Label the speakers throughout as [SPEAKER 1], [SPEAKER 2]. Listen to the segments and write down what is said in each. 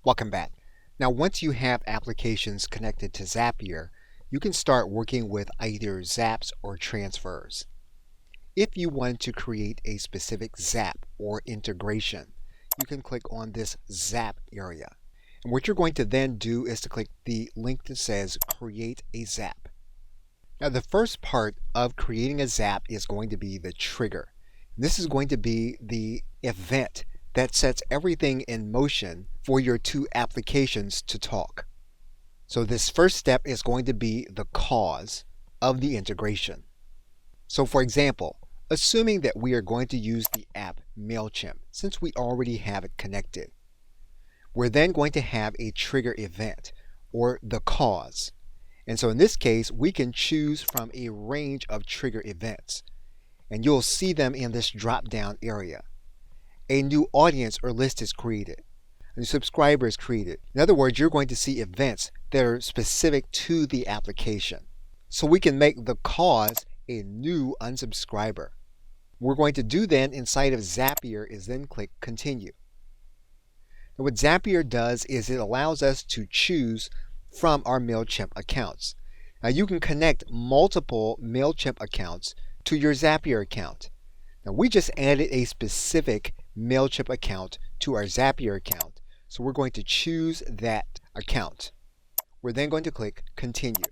[SPEAKER 1] Welcome back. Now, once you have applications connected to Zapier, you can start working with either zaps or transfers. If you want to create a specific zap or integration, you can click on this Zap area. And what you're going to then do is to click the link that says Create a Zap. Now, the first part of creating a zap is going to be the trigger. This is going to be the event that sets everything in motion for your two applications to talk. So this first step is going to be the cause of the integration. So for example, assuming that we are going to use the app MailChimp, since we already have it connected, we're then going to have a trigger event, or the cause. And so in this case, we can choose from a range of trigger events, and you'll see them in this drop-down area. A new audience or list is created. A new subscriber is created. In other words, you're going to see events that are specific to the application. So we can make the cause a new unsubscriber. What we're going to do then inside of Zapier is then click Continue. Now what Zapier does is it allows us to choose from our MailChimp accounts. Now you can connect multiple MailChimp accounts to your Zapier account. Now we just added a specific MailChimp account to our Zapier account. So we're going to choose that account. We're then going to click Continue.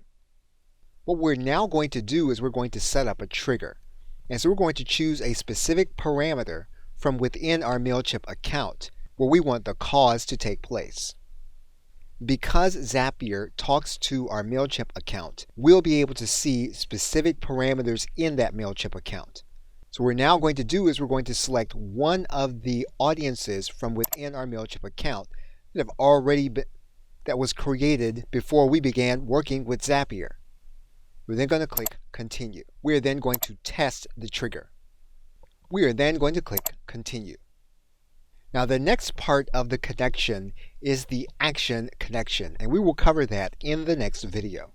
[SPEAKER 1] What we're now going to do is we're going to set up a trigger. And so we're going to choose a specific parameter from within our MailChimp account where we want the cause to take place. Because Zapier talks to our MailChimp account, we'll be able to see specific parameters in that MailChimp account. So what we're now going to do is we're going to select one of the audiences from within our MailChimp account that was created before we began working with Zapier. We're then going to click Continue. We are then going to test the trigger. We are then going to click Continue. Now the next part of the connection is the action connection, and we will cover that in the next video.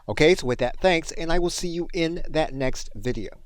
[SPEAKER 1] Okay, so with that, thanks, and I will see you in that next video.